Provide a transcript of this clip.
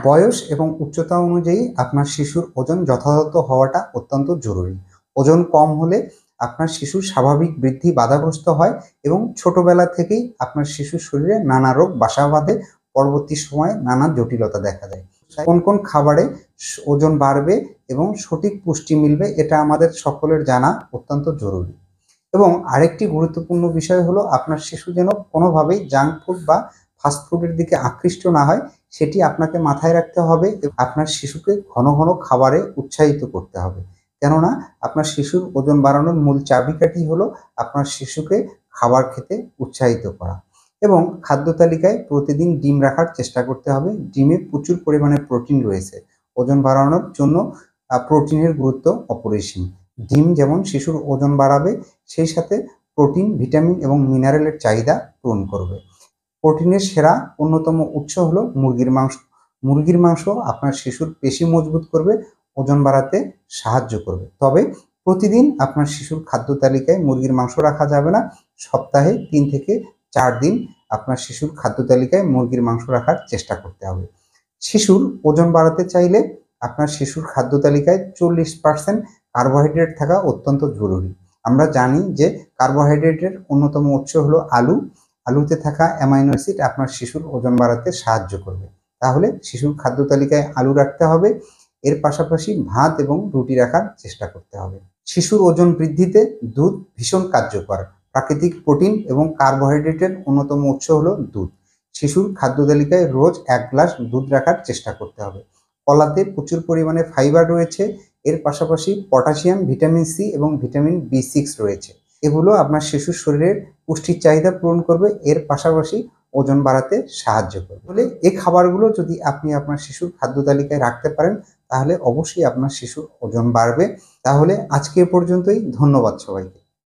বয়স এবং উচ্চতা অনুযায়ী আপনার শিশুর ওজন যথাযথ হওয়াটা অত্যন্ত জরুরি। ওজন কম হলে আপনার শিশুর স্বাভাবিক বৃদ্ধি বাধাগ্রস্ত হয় এবং ছোটবেলা থেকেই আপনার শিশুর শরীরে নানা রোগ বাসা বাঁধে, পরবর্তী সময়ে নানা জটিলতা দেখা দেয়। কোন কোন খাবারে ওজন বাড়বে এবং সঠিক পুষ্টি মিলবে এটা আমাদের সকলের জানা অত্যন্ত জরুরি। এবং আরেকটি গুরুত্বপূর্ণ বিষয় হলো আপনার শিশু যেন কোনোভাবেই জাঙ্ক ফুড বা ফাস্ট ফুডের দিকে আকৃষ্ট না হয়, সেটি আপনাকে মাথায় রাখতে হবে। আপনার শিশুকে ঘন ঘন খাবারে উৎসাহিত করতে হবে, কেননা আপনার শিশুর ওজন বাড়ানোর মূল চাবিকাঠি হলো আপনার শিশুকে খাবার খেতে উৎসাহিত করা। এবং খাদ্য তালিকায় প্রতিদিন ডিম রাখার চেষ্টা করতে হবে। ডিমে প্রচুর পরিমাণে প্রোটিন রয়েছে। ওজন বাড়ানোর জন্য প্রোটিনের গুরুত্ব অপরিসীম। ডিম যেমন শিশুর ওজন বাড়াবে, সেই সাথে প্রোটিন, ভিটামিন এবং মিনারেলের চাহিদা পূরণ করবে। প্রোটিনের সেরা অন্যতম উৎস হলো মুরগির মাংস। মুরগির মাংস আপনার শিশুর পেশি মজবুত করবে, ওজন বাড়াতে সাহায্য করবে। তবে প্রতিদিন আপনার শিশুর খাদ্য তালিকায় মুরগির মাংস রাখা যাবে না। সপ্তাহে ৩ থেকে ৪ দিন আপনার শিশুর খাদ্য তালিকায় মুরগির মাংস রাখার চেষ্টা করতে হবে। শিশুর ওজন বাড়াতে চাইলে আপনার শিশুর খাদ্য তালিকায় 40% কার্বোহাইড্রেট থাকা অত্যন্ত জরুরি। আমরা জানি যে কার্বোহাইড্রেটের অন্যতম উৎস হলো আলু। আলুতে থাকা অ্যামাইনো অ্যাসিড আপনার শিশুর ওজন বাড়াতে সাহায্য করবে। তাহলে শিশুর খাদ্য তালিকায় আলু রাখতে হবে। এর পাশাপাশি ভাত এবং রুটি রাখার চেষ্টা করতে হবে। শিশুর ওজন বৃদ্ধিতে দুধ ভীষণ কার্যকর। প্রাকৃতিক প্রোটিন এবং কার্বোহাইড্রেটের অন্যতম উৎস হলো দুধ। শিশুর খাদ্য তালিকায় রোজ 1 গ্লাস দুধ রাখার চেষ্টা করতে হবে। কলাতে প্রচুর পরিমাণে ফাইবার রয়েছে। এর পাশাপাশি পটাশিয়াম, ভিটামিন সি এবং ভিটামিন বি6 রয়েছে। এগুলো আপনার শিশুর শরীরের পুষ্টির চাহিদা পূরণ করবে, এর পাশাপাশি ওজন বাড়াতে সাহায্য করবে। বলে এই খাবারগুলো যদি আপনি আপনার শিশুর খাদ্য তালিকায় রাখতে পারেন, তাহলে অবশ্যই আপনার শিশুর ওজন বাড়বে। তাহলে আজকে এ পর্যন্তই। ধন্যবাদ সবাইকে।